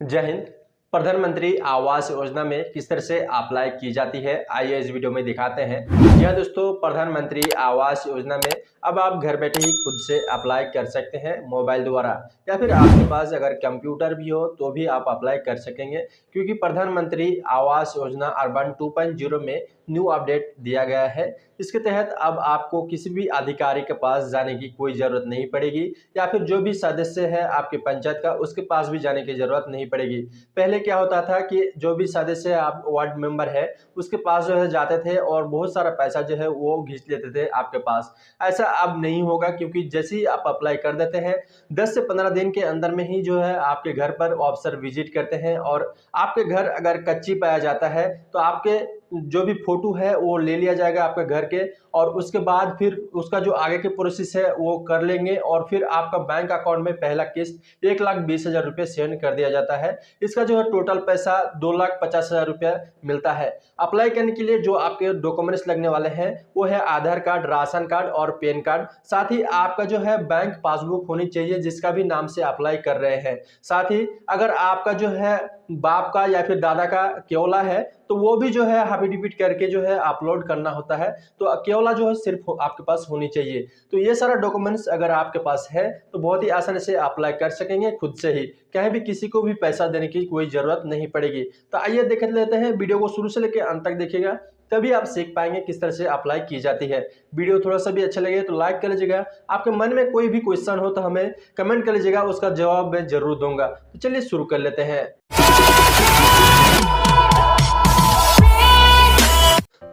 जय हिंद। प्रधानमंत्री आवास योजना में किस तरह से अप्लाई की जाती है, आइए इस वीडियो में दिखाते हैं। यह दोस्तों, प्रधानमंत्री आवास योजना में अब आप घर बैठे ही खुद से अप्लाई कर सकते हैं मोबाइल द्वारा, या फिर आपके पास अगर कंप्यूटर भी हो तो भी आप अप्लाई कर सकेंगे, क्योंकि प्रधानमंत्री आवास योजना अर्बन 2.0 में न्यू अपडेट दिया गया है। इसके तहत अब आपको किसी भी अधिकारी के पास जाने की कोई ज़रूरत नहीं पड़ेगी, या फिर जो भी सदस्य है आपके पंचायत का उसके पास भी जाने की ज़रूरत नहीं पड़ेगी। पहले क्या होता था कि जो भी सदस्य आप वार्ड मेंबर है उसके पास जो है जाते थे और बहुत सारा पैसा जो है वो घींच लेते थे आपके पास। ऐसा अब नहीं होगा, क्योंकि जैसे ही आप अप्लाई कर देते हैं 10 से 15 दिन के अंदर में ही जो है आपके घर पर ऑफिसर विजिट करते हैं, और आपके घर अगर कच्ची पाया जाता है तो आपके जो भी फोटो है वो ले लिया जाएगा आपके घर के, और उसके बाद फिर उसका जो आगे के प्रोसेस है वो कर लेंगे, और फिर आपका बैंक अकाउंट में पहला किस्त 1,20,000 रुपये सेंड कर दिया जाता है। इसका जो है टोटल पैसा 2,50,000 रुपया मिलता है। अप्लाई करने के लिए जो आपके डॉक्यूमेंट्स लगने वाले हैं वो है आधार कार्ड, राशन कार्ड और पैन कार्ड। साथ ही आपका जो है बैंक पासबुक होनी चाहिए जिसका भी नाम से अप्लाई कर रहे हैं। साथ ही अगर आपका जो है बाप का या फिर दादा का केवला है तो वो भी जो है एफिडेविट करके जो है अपलोड करना होता है। तो केवला जो है सिर्फ आपके पास होनी चाहिए। तो ये सारा डॉक्यूमेंट्स अगर आपके पास है तो बहुत ही आसानी से अप्लाई कर सकेंगे खुद से ही, कहीं भी किसी को भी पैसा देने की कोई जरूरत नहीं पड़ेगी। तो आइए देख लेते हैं, वीडियो को शुरू से लेकर अंत तक देखिएगा, तभी आप सीख पाएंगे किस तरह से अप्लाई की जाती है। वीडियो थोड़ा सा भी अच्छा लगे तो लाइक कर लीजिएगा। आपके मन में कोई भी क्वेश्चन हो तो हमें कमेंट कर लीजिएगा, उसका जवाब मैं जरूर दूंगा। तो चलिए शुरू कर लेते हैं।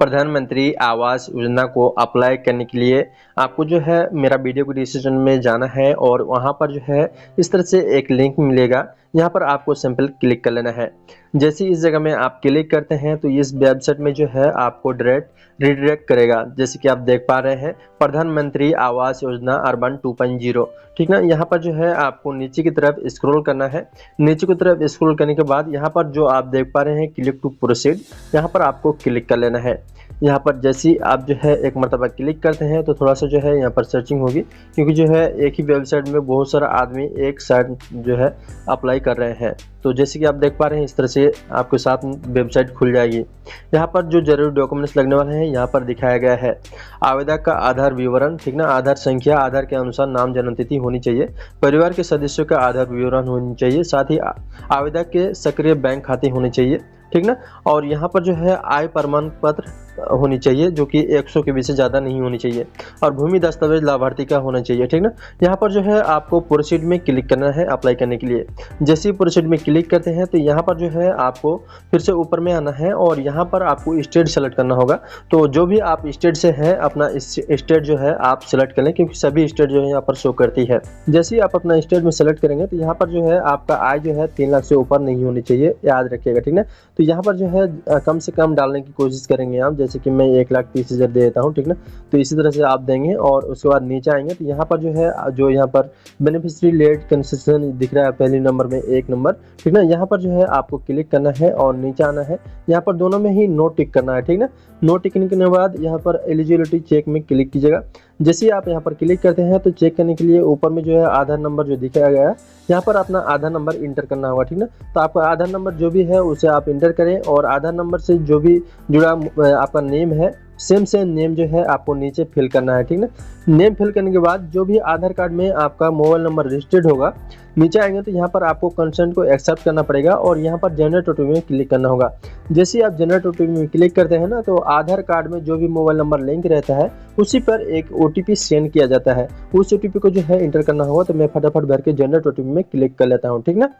प्रधानमंत्री आवास योजना को अप्लाई करने के लिए आपको जो है मेरा वीडियो को डिस्क्रिप्शन में जाना है, और वहां पर जो है इस तरह से एक लिंक मिलेगा, यहाँ पर आपको सिंपल क्लिक कर लेना है। जैसे इस जगह में आप क्लिक करते हैं तो इस वेबसाइट में जो है आपको डायरेक्ट रिडायरेक्ट करेगा। जैसे कि आप देख पा रहे हैं, प्रधानमंत्री आवास योजना अर्बन 2.0, ठीक ना। यहाँ पर जो है आपको नीचे की तरफ स्क्रॉल करना है। नीचे की तरफ स्क्रॉल करने के बाद यहाँ पर जो आप देख पा रहे हैं क्लिक टू प्रोसीड, यहाँ पर आपको क्लिक कर लेना है। यहाँ पर जैसे आप जो है एक मरतबा क्लिक करते हैं तो थोड़ा सा जो है यहाँ पर सर्चिंग होगी, क्योंकि जो है एक ही वेबसाइट में बहुत सारा आदमी एक साथ जो है अप्लाई कर रहे हैं। तो जैसे कि आप देख पा रहे हैं इस तरह से आपके साथ वेबसाइट खुल जाएगी। यहाँ पर जो जरूरी डॉक्यूमेंट्स लगने वाले हैं यहाँ पर दिखाया गया है। आवेदक का आधार विवरण, ठीक ना, आधार संख्या, आधार के अनुसार नाम, जन्मतिथि होनी चाहिए, परिवार के सदस्यों का आधार विवरण होनी चाहिए, साथ ही आवेदक के सक्रिय बैंक खाते होने चाहिए, ठीक ना। और यहाँ पर जो है आय प्रमाण पत्र होनी चाहिए जो कि 100 के 20 से ज़्यादा नहीं होनी चाहिए, और भूमि दस्तावेज लाभार्थी का होना चाहिए, ठीक ना। यहाँ पर जो है आपको प्रोसीड में क्लिक करना है अप्लाई करने के लिए। जैसे ही प्रोसीड में क्लिक करते हैं तो यहाँ पर जो है आपको फिर से ऊपर में आना है, और यहाँ पर आपको स्टेट सेलेक्ट करना होगा। तो जो भी आप स्टेट से है अपना स्टेट जो है आप सेलेक्ट कर लें, क्योंकि सभी स्टेट जो है यहाँ पर शो करती है। जैसे ही आप अपना स्टेट में सेलेक्ट करेंगे तो यहाँ पर जो है आपका आय जो है 3 लाख से ऊपर नहीं होनी चाहिए, याद रखिएगा, ठीक ना। तो यहाँ पर जो है कम से कम डालने की कोशिश करेंगे आप, जैसे कि मैं 1,30,000 दे देता हूँ, ठीक ना। तो इसी तरह से आप देंगे, और उसके बाद नीचे आएंगे तो यहाँ पर जो है जो यहाँ पर बेनिफिशियरी लेट कंसेशन दिख रहा है पहले नंबर में 1 नंबर, ठीक ना। यहाँ पर जो है आपको क्लिक करना है और नीचे आना है। यहाँ पर दोनों में ही नो टिक करना है, ठीक ना। नो टिक करने के बाद यहाँ पर एलिजिबिलिटी चेक में क्लिक कीजिएगा। जैसे ही आप यहाँ पर क्लिक करते हैं तो चेक करने के लिए ऊपर में जो है आधार नंबर जो दिखाया गया है यहाँ पर अपना आधार नंबर इंटर करना होगा, ठीक ना। तो आपका आधार नंबर जो भी है उसे आप इंटर करें, और आधार नंबर से जो भी जुड़ा आपका नेम है सेम नेम जो है आपको नीचे फिल करना है, ठीक ना। नेम फिल करने के बाद जो भी आधार कार्ड में आपका मोबाइल नंबर रजिस्टर्ड होगा, नीचे आएंगे तो यहाँ पर आपको कंसेंट को एक्सेप्ट करना पड़ेगा, और यहाँ पर जनरेट ओटीपी में क्लिक करना होगा। जैसे ही आप जनरेट ओटीपी में क्लिक करते हैं ना तो आधार कार्ड में जो भी मोबाइल नंबर लिंक रहता है उसी पर एक ओटीपी सेंड किया जाता है। उस ओटीपी को जो है इंटर करना होगा। तो मैं फटाफट भर के जनरेट ओटीपी में क्लिक कर लेता हूँ, ठीक ना।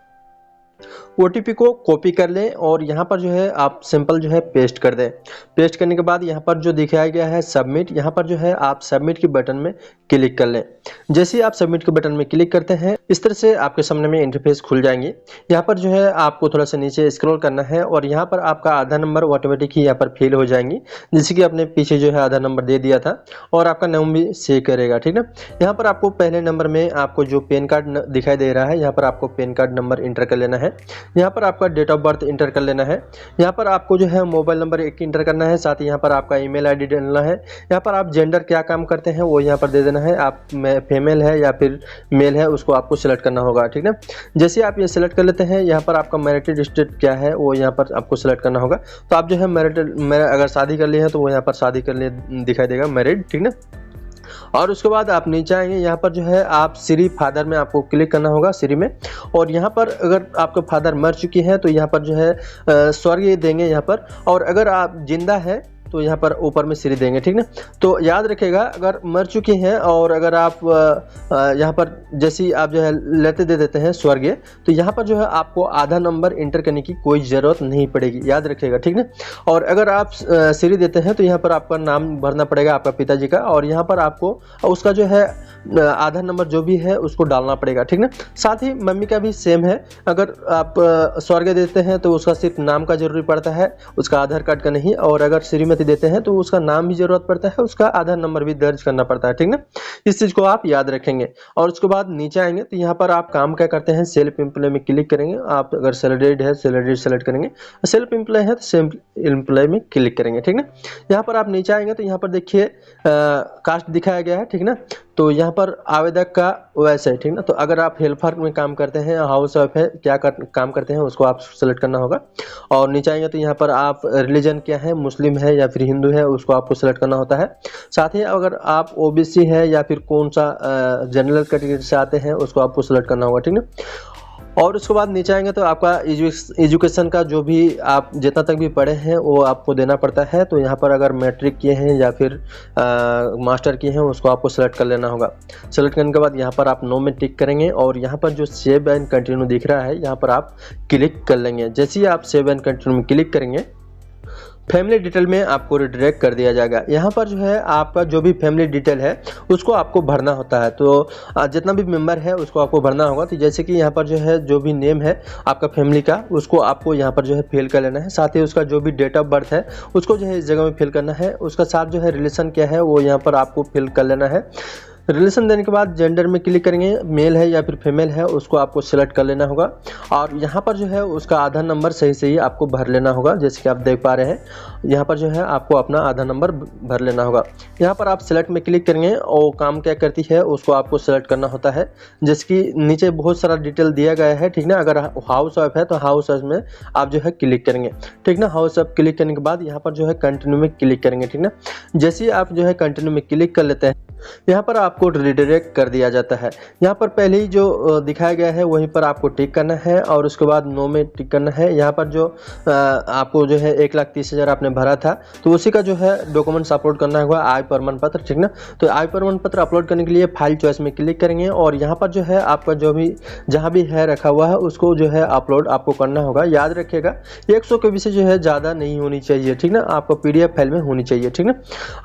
ओटीपी को कॉपी कर लें और यहाँ पर जो है आप सिंपल जो है पेस्ट कर दें। पेस्ट करने के बाद यहाँ पर जो दिखाया गया है सबमिट, यहाँ पर जो है आप सबमिट के बटन में क्लिक कर लें। जैसे ही आप सबमिट के बटन में क्लिक करते हैं इस तरह से आपके सामने में इंटरफेस खुल जाएंगे। यहाँ पर जो है आपको थोड़ा सा नीचे स्क्रॉल करना है, और यहाँ पर आपका आधार नंबर ऑटोमेटिक ही यहाँ पर फिल हो जाएंगी, जैसे कि आपने पीछे जो है आधार नंबर दे दिया था, और आपका नाम भी से करेगा, ठीक ना। यहाँ पर आपको पहले नंबर में आपको जो पैन कार्ड दिखाई दे रहा है यहाँ पर आपको पैन कार्ड नंबर इंटर कर लेना है। है। यहाँ पर आपका डेट ऑफ बर्थ इंटर कर लेना है। यहाँ पर आपको जो है मोबाइल नंबर एक इंटर करना है, साथ ही यहाँ पर आपका ईमेल आईडी डालना है। यहाँ पर आप जेंडर क्या काम करते हैं वो यहाँ पर दे देना है, आप फीमेल है या फिर मेल है उसको आपको सिलेक्ट करना होगा, ठीक है। जैसे आप ये सिलेक्ट कर लेते हैं, यहाँ पर आपका मैरिटेड स्टेट क्या है वो यहाँ पर आपको सिलेक्ट करना होगा। तो आप जो है अगर शादी कर लिए हैं तो वो यहाँ पर शादी कर लिए दिखाई देगा, मैरिड, ठीक ना। और उसके बाद आप नीचे आएंगे, यहाँ पर जो है आप श्री फादर में आपको क्लिक करना होगा, श्री में। और यहाँ पर अगर आपके फादर मर चुकी हैं तो यहाँ पर जो है स्वर्गीय देंगे यहाँ पर, और अगर आप जिंदा है तो यहाँ पर ऊपर में श्री देंगे, ठीक ना। तो याद रखिएगा, अगर मर चुकी हैं और अगर आप यहाँ पर जैसे आप जो है लेते दे देते हैं स्वर्गीय, तो यहाँ पर जो है आपको आधा नंबर इंटर करने की कोई ज़रूरत नहीं पड़ेगी, याद रखिएगा, ठीक ना। और अगर आप श्री देते हैं तो यहाँ पर आपका नाम भरना पड़ेगा आपका पिताजी का, और यहाँ पर आपको उसका जो है आधा नंबर जो भी है उसको डालना पड़ेगा, ठीक ना। साथ ही मम्मी का भी सेम है, अगर आप स्वर्गीय देते हैं तो उसका सिर्फ नाम का जरूरी पड़ता है, उसका आधार कार्ड का नहीं। और अगर श्रीमती देते हैं तो उसका नाम भी जरूरत पड़ता है, उसका आधार नंबर भी दर्ज करना पड़ता है, ठीक ना। इस चीज को आप याद रखेंगे। और उसके बाद नीचे आएंगे तो यहाँ पर आप काम क्या करते हैं, सेल्फ एम्प्लॉय में क्लिक करेंगे। आप अगर सैलरीड है सैलरीड सेलेक्ट करेंगे, सेल्फ एम्प्लॉय है तो सेल्फ एम्प्लॉय में क्लिक करेंगे, ठीक ना। यहाँ पर आप नीचे आएंगे तो यहाँ पर देखिए कास्ट दिखाया गया है, ठीक ना। तो यहाँ पर आवेदक का वैसे है, ठीक ना। तो अगर आप हेल्पर में काम करते हैं, हाउस वाइफ है, काम करते हैं उसको आप सेलेक्ट करना होगा। और नीचे आएंगे तो यहाँ पर आप रिलीजन क्या है, मुस्लिम है या फिर हिंदू है, उसको आपको सेलेक्ट करना होता है। साथ ही अगर आप ओबीसी है या फिर कौन सा जनरल कैटेगरी से आते हैं उसको आपको सेलेक्ट करना होगा, ठीक ना। और उसके बाद नीचे आएंगे तो आपका एजुकेशन का जो भी आप जितना तक भी पढ़े हैं वो आपको देना पड़ता है। तो यहाँ पर अगर मैट्रिक किए हैं या फिर मास्टर किए हैं उसको आपको सेलेक्ट कर लेना होगा। सेलेक्ट करने के बाद यहाँ पर आप नो में टिक करेंगे, और यहाँ पर जो सेव एंड कंटिन्यू दिख रहा है यहाँ पर आप क्लिक कर लेंगे। जैसे ही आप सेव एंड कंटिन्यू में क्लिक करेंगे, फैमिली डिटेल में आपको रिडायरेक्ट कर दिया जाएगा। यहाँ पर जो है आपका जो भी फैमिली डिटेल है उसको आपको भरना होता है। तो जितना भी मेंबर है उसको आपको भरना होगा। तो जैसे कि यहाँ पर जो है जो भी नेम है आपका फैमिली का उसको आपको यहाँ पर जो है फिल कर लेना है। साथ ही उसका जो भी डेट ऑफ बर्थ है उसको जो है इस जगह में फिल करना है। उसका साथ जो है रिलेशन क्या है वो यहाँ पर आपको फिल कर लेना है। रिलेशन देने के बाद जेंडर में क्लिक करेंगे, मेल है या फिर फीमेल है उसको आपको सिलेक्ट कर लेना होगा। और यहाँ पर जो है उसका आधार नंबर सही सही आपको भर लेना होगा। जैसे कि आप देख पा रहे हैं यहाँ पर जो है आपको अपना आधार नंबर भर लेना होगा। यहाँ पर आप सिलेक्ट में क्लिक करेंगे और काम क्या करती है उसको आपको सिलेक्ट करना होता है। जैसे कि नीचे बहुत सारा डिटेल दिया गया है, ठीक ना। अगर हाउस वाइफ है तो हाउस वाइफ में आप जो है क्लिक करेंगे, ठीक ना। हाउस वाइफ क्लिक करने के बाद यहाँ पर जो है कंटिन्यू में क्लिक करेंगे, ठीक ना। जैसे ही आप जो है कंटिन्यू में क्लिक कर लेते हैं यहाँ पर आपको रिडायरेक्ट कर दिया जाता है। यहाँ पर पहले ही जो दिखाया गया है वहीं पर आपको टिक करना है और उसके बाद नो में टिक करना है। यहाँ पर जो आपको जो है 1,30,000 आपने भरा था तो उसी का जो है डॉक्यूमेंट्स अपलोड करना होगा, आय प्रमाण पत्र, ठीक ना। तो आय प्रमाण पत्र अपलोड करने के लिए फाइल चॉइस में क्लिक करेंगे और यहाँ पर जो है आपका जो भी जहाँ भी है रखा हुआ है उसको जो है अपलोड आपको करना होगा। याद रखिएगा 100 KB से जो है ज़्यादा नहीं होनी चाहिए, ठीक ना। आपको PDF फाइल में होनी चाहिए, ठीक ना।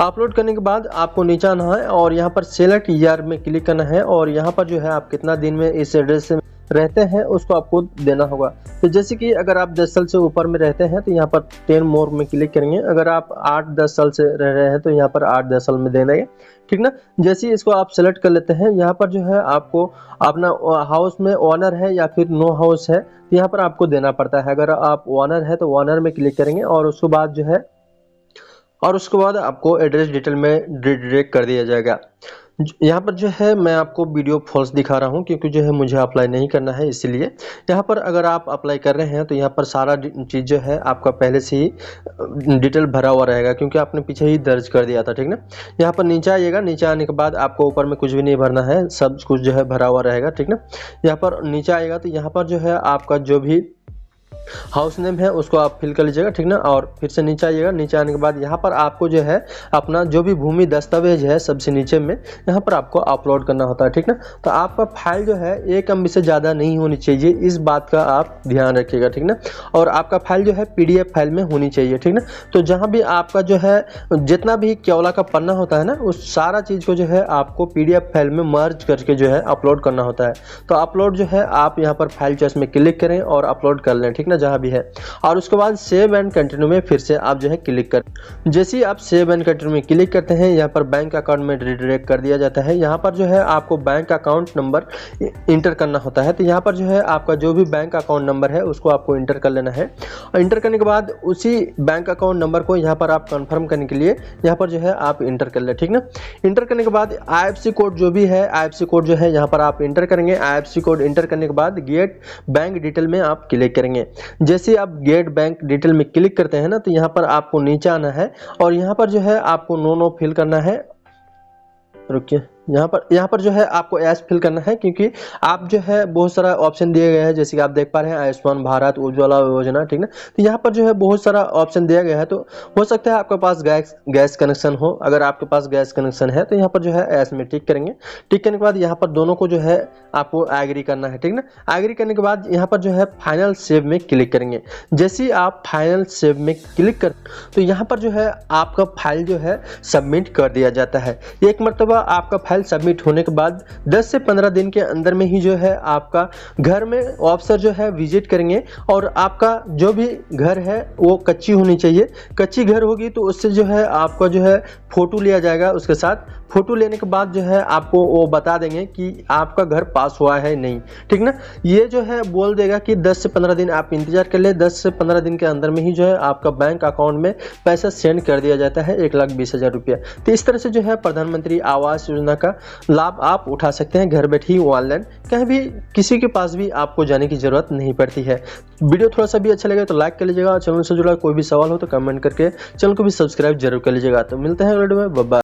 अपलोड करने के बाद आपको नीचे आना है और यहाँ पर सेलेक्ट ईयर में क्लिक करना है और यहाँ पर जो है आप कितना दिन में इस एड्रेस से रहते हैं उसको आपको देना होगा। तो जैसे कि अगर आप 10 साल से ऊपर में रहते हैं तो यहाँ पर 10 मोर में क्लिक करेंगे। अगर आप 8-10 साल से रह रहे हैं तो यहाँ पर 8-10 साल में देना है, ठीक ना। जैसे ही इसको आप सेलेक्ट कर लेते हैं यहाँ पर जो है आपको अपना हाउस में ओनर है या फिर नो हाउस है तो यहाँ पर आपको देना पड़ता है। अगर आप ओनर है तो ओनर में क्लिक करेंगे और उसके बाद जो है आपको एड्रेस डिटेल में रिडायरेक्ट कर दिया जाएगा। यहाँ पर जो है मैं आपको वीडियो फॉल्स दिखा रहा हूँ क्योंकि जो है मुझे अप्लाई नहीं करना है, इसलिए यहाँ पर अगर आप अप्लाई कर रहे हैं तो यहाँ पर सारा चीज़ जो है आपका पहले से ही डिटेल भरा हुआ रहेगा क्योंकि आपने पीछे ही दर्ज कर दिया था, ठीक ना। यहाँ पर नीचे आइएगा, नीचे आने के बाद आपको ऊपर में कुछ भी नहीं भरना है, सब कुछ जो है भरा हुआ रहेगा, ठीक ना। यहाँ पर नीचे आएगा तो यहाँ पर जो है आपका जो भी हाउस नेम है उसको आप फिल कर लीजिएगा, ठीक ना। और फिर से नीचे आइएगा, नीचे आने के बाद यहाँ पर आपको जो है अपना जो भी भूमि दस्तावेज है सबसे नीचे में यहाँ पर आपको अपलोड करना होता है, ठीक ना। तो आपका फाइल जो है 1 MB से ज़्यादा नहीं होनी चाहिए, इस बात का आप ध्यान रखिएगा, ठीक ना। और आपका फाइल जो है PDF फाइल में होनी चाहिए, ठीक ना। तो जहाँ भी आपका जो है जितना भी केवला का पन्ना होता है ना उस सारा चीज़ को जो है आपको PDF फाइल में मर्ज करके जो है अपलोड करना होता है। तो अपलोड जो है आप यहाँ पर फाइल चॉइस में क्लिक करें और अपलोड कर लें, ठीक ना। जहाँ भी है, और उसके बाद सेव एंड कंटिन्यू में फिर से आप जो है क्लिक कर। जैसे ही आप सेव एंड कंटिन्यू में क्लिक करते हैं, यहाँ पर बैंक अकाउंट में रिडायरेक्ट कर दिया जाता है। यहाँ पर जो है आपको बैंक अकाउंट नंबर इंटर करना होता है। तो यहाँ पर जो है आपका जो भी बैंक अकाउंट नंबर है उसको आपको इंटर कर लेना है, और इंटर करने के बाद उसी बैंक अकाउंट नंबर को यहाँ पर आप कंफर्म करने के लिए यहाँ पर जो है आप इंटर कर ले, ठीक ना। इंटर करने के बाद IFSC कोड जो भी है, IFSC कोड जो है यहाँ पर आप इंटर करेंगे। IFSC कोड इंटर करने के बाद गेट बैंक डिटेल में आप क्लिक करेंगे। जैसे आप गेट बैंक डिटेल में क्लिक करते हैं ना, तो यहाँ पर आपको नीचे आना है और यहाँ पर जो है आपको नो फिल करना है। रुकिए, यहाँ पर जो है आपको एस फिल करना है, क्योंकि आप जो है बहुत सारा ऑप्शन दिए गए हैं, जैसे कि आप देख पा रहे हैं आयुष्मान भारत, उज्ज्वला योजना, ठीक ना। तो यहाँ पर जो है बहुत सारा ऑप्शन दिया गया है। तो हो सकता है आपके पास गैस कनेक्शन हो। अगर आपके पास गैस कनेक्शन है तो यहाँ पर जो है एस में टिक करेंगे। टिक करने के बाद यहाँ पर दोनों को जो है आपको एग्री करना है, ठीक ना। एग्री करने के बाद यहाँ पर जो है फाइनल सेव में क्लिक करेंगे। जैसे ही आप फाइनल सेव में क्लिक कर, तो यहाँ पर जो है आपका फाइल जो है सबमिट कर दिया जाता है। एक मरतबा आपका फाइल सबमिट होने के बाद 10 से 15 दिन के अंदर में ही जो है आपका घर में ऑफिसर जो है विजिट करेंगे, और आपका जो भी घर है वो कच्ची होनी चाहिए। कच्ची घर होगी तो उससे जो है आपका जो है फोटो लिया जाएगा। उसके साथ फोटो लेने के बाद जो है आपको वो बता देंगे कि आपका घर पास हुआ है नहीं, ठीक ना। ये जो है बोल देगा कि 10 से 15 दिन आप इंतजार कर ले। 10 से 15 दिन के अंदर में ही जो है आपका बैंक अकाउंट में पैसा सेंड कर दिया जाता है, 1,20,000 रुपया। तो इस तरह से जो है प्रधानमंत्री आवास योजना का लाभ आप उठा सकते हैं घर बैठे ही ऑनलाइन। कहीं भी किसी के पास भी आपको जाने की जरूरत नहीं पड़ती है। वीडियो थोड़ा सा भी अच्छा लगे तो लाइक कर लीजिएगा। चैनल से जुड़ा कोई भी सवाल हो तो कमेंट करके चैनल को भी सब्सक्राइब जरूर कर लीजिएगा। तो मिलते हैं वीडियो में, बाय बाय।